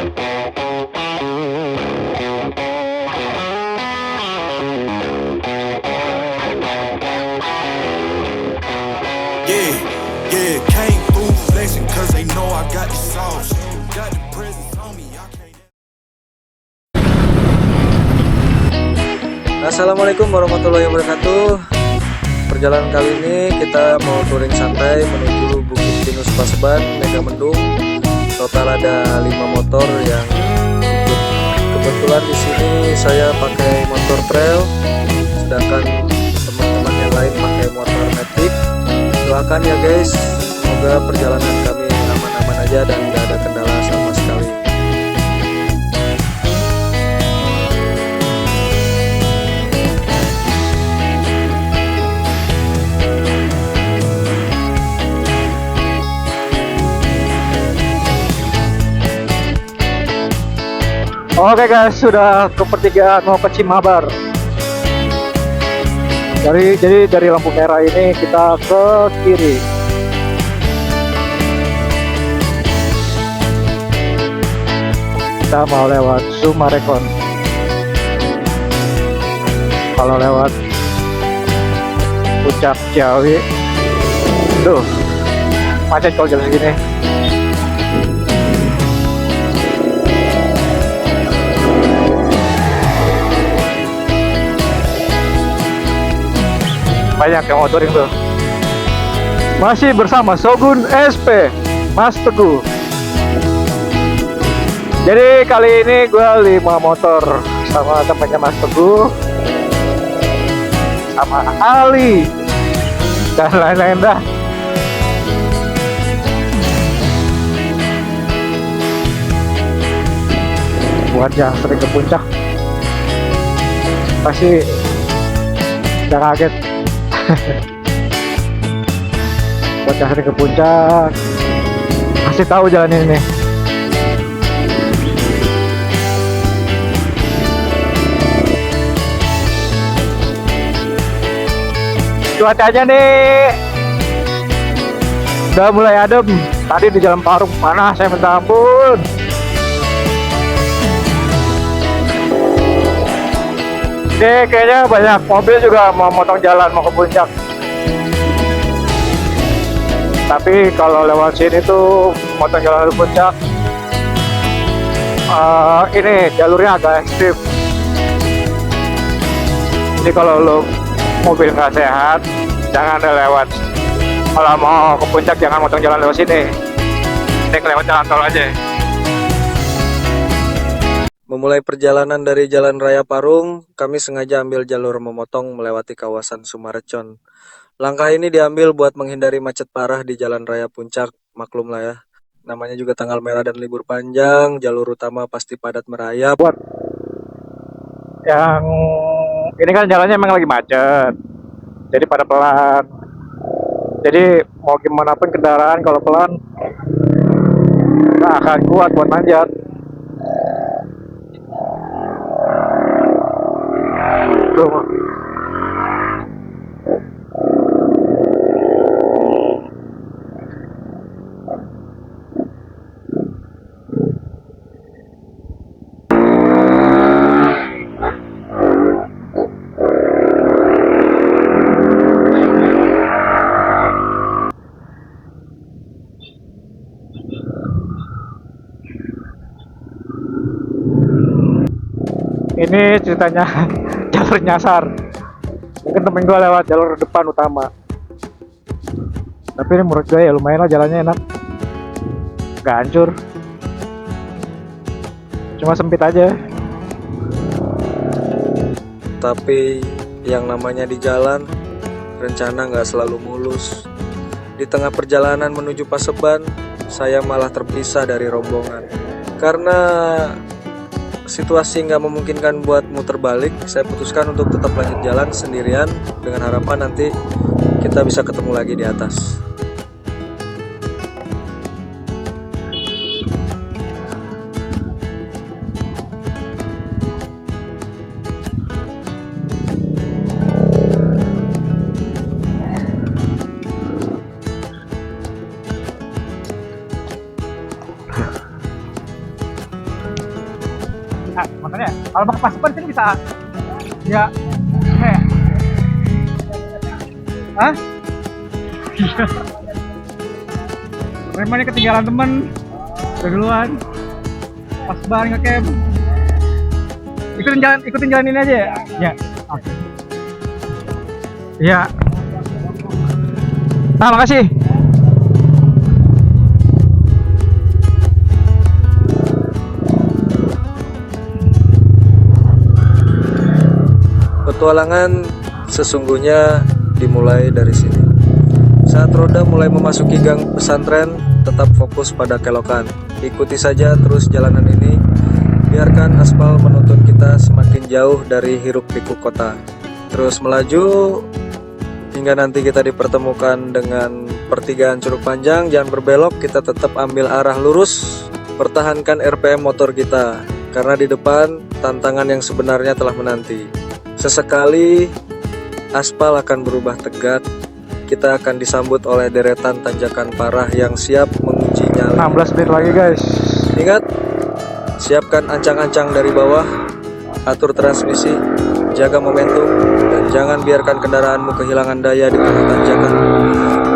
Yeah, yeah, came through flexing cause they know I got the sauce. Got the presents on me, I can't. Assalamualaikum warahmatullahi wabarakatuh. Perjalanan kali ini kita mau touring santai menuju Bukit Pinus Paseban, Megamendung. Total ada 5 motor yang ikut. Kebetulan di sini saya pakai motor trail, sedangkan teman-teman yang lain pakai motor matic. Doakan ya guys, semoga perjalanan kami aman-aman aja dan tidak ada kendala sama sekali. Oke guys, sudah ke pertigaan mau ke Cimabar. Jadi dari lampu merah ini kita ke kiri. Kita mau lewat Sumarekon. Kalau lewat Puncak Ciawi, tuh macet kalau jalan segini. Banyak yang mau touring tuh. Masih bersama Shogun SP Mas Teguh. Jadi kali ini gue 5 motor sama temannya Mas Teguh, sama Ali dan lain-lain dah. Buat yang sering ke puncak pasti udah kaget. Buat yang sering ke puncak kasih tahu jalan ini. Cuacanya nih udah mulai adem. Tadi di Jalan Parung panas, saya minta ampun. Ini kayaknya banyak mobil juga mau motong jalan mau ke puncak. Tapi kalau lewat sini tuh motong jalan ke puncak, ini jalurnya agak ekstrim. Jadi kalau lo mobil nggak sehat, jangan lewat. Kalau mau ke puncak jangan motong jalan lewat sini. Ini lewat jalan tol aja. Memulai perjalanan dari Jalan Raya Parung, kami sengaja ambil jalur memotong melewati kawasan Sumarecon. Langkah ini diambil buat menghindari macet parah di Jalan Raya Puncak. Maklum lah ya, namanya juga tanggal merah dan libur panjang, jalur utama pasti padat merayap. Buat yang ini kan jalannya emang lagi macet, jadi pada pelan. Jadi mau gimana pun kendaraan kalau pelan nggak akan kuat buat manjat. Tuh. Ini ceritanya jalur nyasar. Mungkin temen gue lewat jalur depan utama. Tapi ini menurut gue ya lumayan lah, jalannya enak, gak hancur, cuma sempit aja. Tapi yang namanya di jalan, rencana nggak selalu mulus. Di tengah perjalanan menuju Paseban, saya malah terpisah dari rombongan. Karena situasi nggak memungkinkan buat muter balik, saya putuskan untuk tetap lanjut jalan sendirian dengan harapan nanti kita bisa ketemu lagi di atas. makanya kalau pakai paspor sini bisa ya hah? Memangnya ketinggalan temen udah duluan pas bareng ngecamp. Ikutin jalan ini aja ya? Ya, oke. Iya. Makasih. Petualangan sesungguhnya dimulai dari sini. Saat roda mulai memasuki gang pesantren, tetap fokus pada kelokan. Ikuti saja terus jalanan ini. Biarkan aspal menuntun kita semakin jauh dari hiruk-pikuk kota. Terus melaju hingga nanti kita dipertemukan dengan pertigaan Curug Panjang. Jangan berbelok, kita tetap ambil arah lurus. Pertahankan RPM motor kita, karena di depan tantangan yang sebenarnya telah menanti. Sesekali aspal akan berubah tegak. Kita akan disambut oleh deretan tanjakan parah yang siap menguji nyali. 16 menit lagi guys. Ingat, siapkan ancang-ancang dari bawah, atur transmisi, jaga momentum, dan jangan biarkan kendaraanmu kehilangan daya di tengah tanjakan.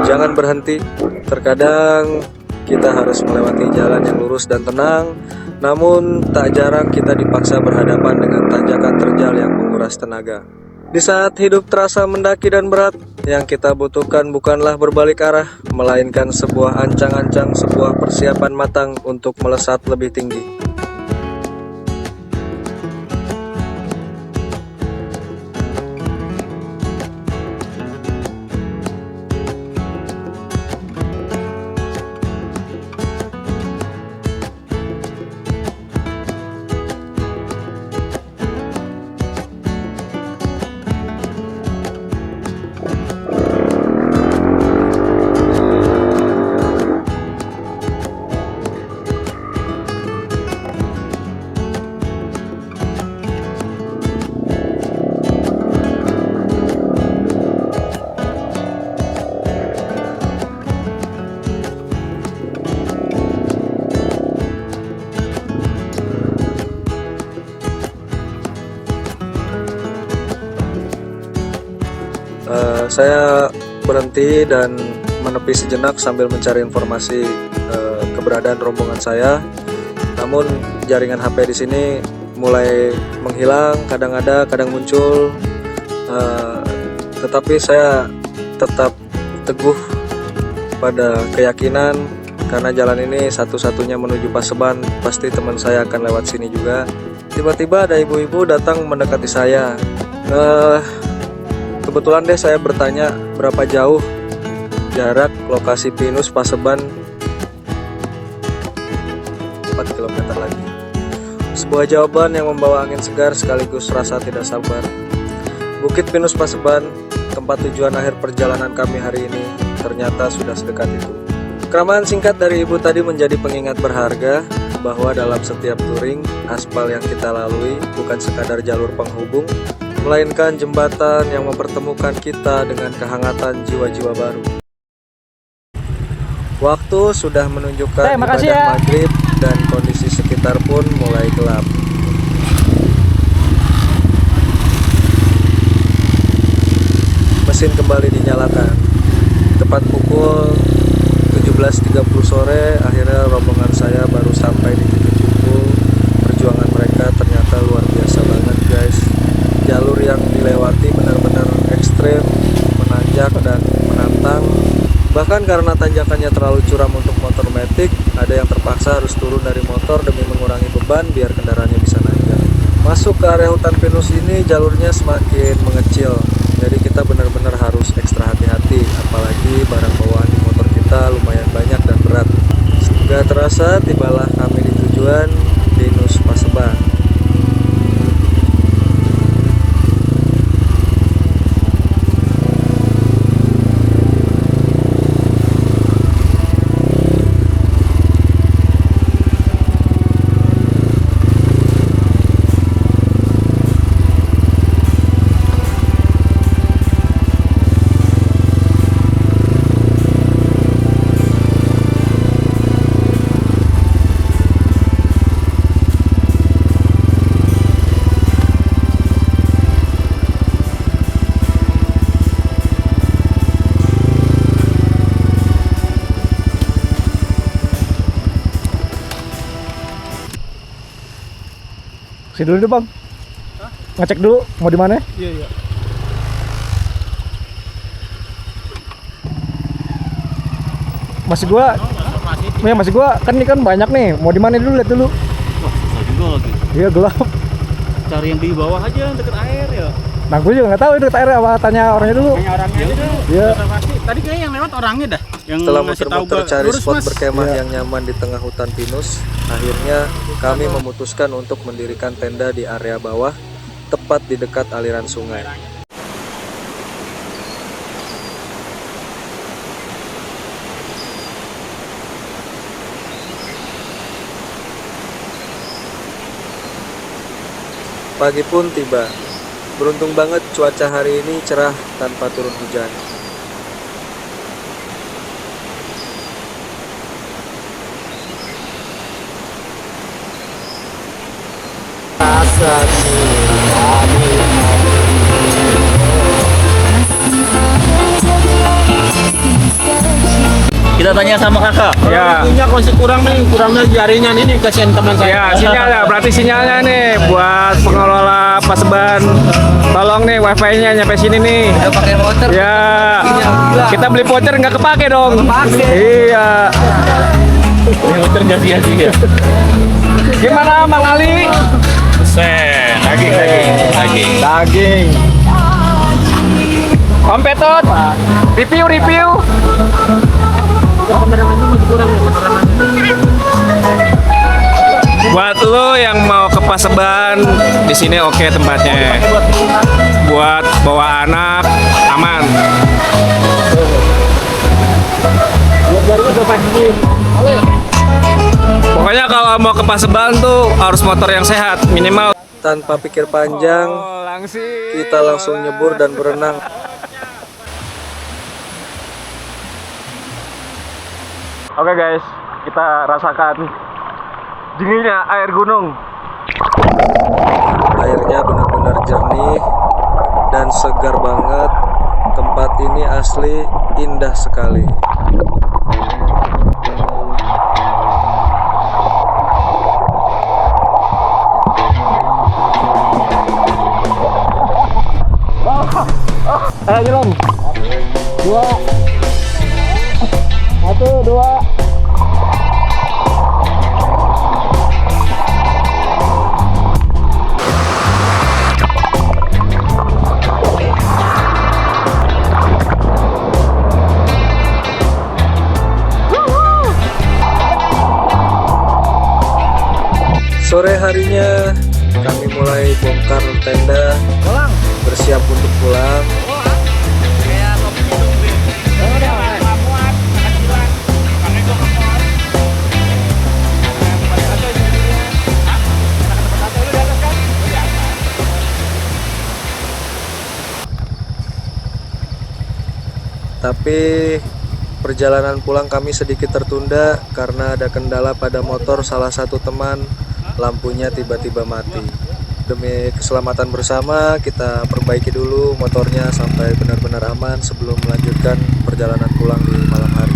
Jangan berhenti. Terkadang kita harus melewati jalan yang lurus dan tenang, namun tak jarang kita dipaksa berhadapan dengan tanjakan terjal yang menguras tenaga. Di saat hidup terasa mendaki dan berat, yang kita butuhkan bukanlah berbalik arah, melainkan sebuah ancang-ancang, sebuah persiapan matang untuk melesat lebih tinggi. Saya berhenti dan menepi sejenak sambil mencari informasi keberadaan rombongan saya. Namun jaringan HP di sini mulai menghilang, kadang ada, kadang muncul. Tetapi saya tetap teguh pada keyakinan, karena jalan ini satu-satunya menuju Paseban. Pasti teman saya akan lewat sini juga. Tiba-tiba ada ibu-ibu datang mendekati saya. Kebetulan deh saya bertanya berapa jauh jarak lokasi Pinus Paseban. 4 km lagi. Sebuah jawaban yang membawa angin segar sekaligus rasa tidak sabar. Bukit Pinus Paseban, tempat tujuan akhir perjalanan kami hari ini, ternyata sudah sedekat itu. Keramaian singkat dari ibu tadi menjadi pengingat berharga bahwa dalam setiap touring, aspal yang kita lalui bukan sekadar jalur penghubung, melainkan jembatan yang mempertemukan kita dengan kehangatan jiwa-jiwa baru. Waktu sudah menunjukkan ibadah maghrib dan kondisi sekitar pun mulai gelap. Mesin kembali dinyalakan. Tepat pukul 17.30 sore, akhirnya rombongan saya baru sampai di titik kumpul. Perjuangan mereka ternyata luar biasa banget guys. Jalur yang dilewati benar-benar ekstrem, menanjak dan menantang. Bahkan karena tanjakannya terlalu curam untuk motor matic, ada yang terpaksa harus turun dari motor demi mengurangi beban biar kendaraannya bisa nanjak. Masuk ke area hutan pinus ini jalurnya semakin mengecil, jadi kita benar-benar harus ekstra hati-hati, apalagi barang bawaan di motor kita lumayan banyak dan berat. Gak terasa tibalah kami di tujuan Pinus Paseban. Sini dulu deh bang. Ngecek dulu mau di mana? Iya. Masih gua kan ini kan banyak nih. Mau di mana dulu, lihat dulu. Wah, susah juga lagi. Iya gelap. Cari yang di bawah aja deket air ya. Nah gue juga nggak tahu itu air apa, tanya orangnya dulu. Tanya orangnya dulu. Iya. Tadi kayaknya yang lewat orangnya dah. Yang Setelah ngasih tahu muter-muter gua, cari "Lurus, spot Mas." berkemah Iya. yang nyaman di tengah hutan pinus, akhirnya kami memutuskan untuk mendirikan tenda di area bawah, tepat di dekat aliran sungai. Pagi pun tiba. Beruntung banget cuaca hari ini cerah tanpa turun hujan. Kita tanya sama kakak. Ya. Punya kondisi kurangnya jaringan ini kasihan teman Ya, saya. sinyalnya berarti sinyalnya nih buat pengelola Paseban. Tolong nih wifi-nya nyampe sini nih. Pakai motor. Ya, kita beli voucher nggak kepake dong. Iya. Motor nggak sia-sia. Gimana Bang Ali? Daging. Om Petut, review. Buat lo yang mau ke Paseban, di sini oke tempatnya. Buat bawa anak aman. Pokoknya kalau mau ke Paseban tuh harus motor yang sehat minimal. Tanpa pikir panjang, kita langsung nyebur dan berenang. Oke guys, kita rasakan dinginnya air gunung. Airnya benar-benar jernih dan segar banget. Tempat ini asli indah sekali. Ayo jalan. 2 1 2. Sore harinya kami mulai bongkar tenda, bersiap untuk pulang. Tapi perjalanan pulang kami sedikit tertunda karena ada kendala pada motor salah satu teman, lampunya tiba-tiba mati. Demi keselamatan bersama, kita perbaiki dulu motornya sampai benar-benar aman sebelum melanjutkan perjalanan pulang di malam hari.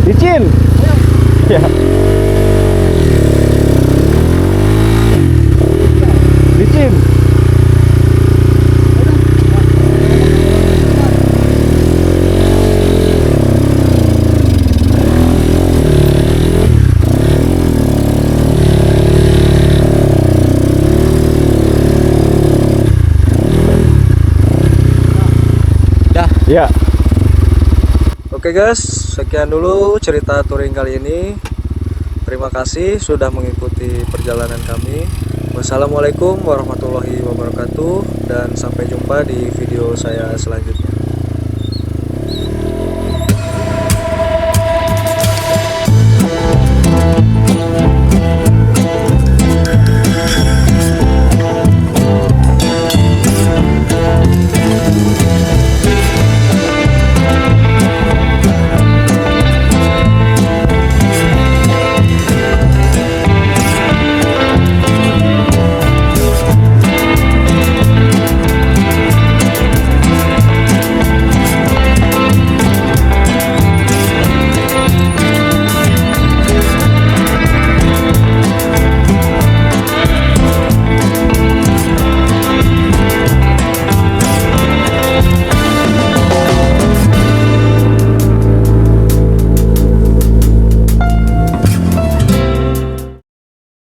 Licin. Ya. Licin. Ya. Oke guys, sekian dulu cerita touring kali ini. Terima kasih sudah mengikuti perjalanan kami. Wassalamualaikum warahmatullahi wabarakatuh, dan sampai jumpa di video saya selanjutnya.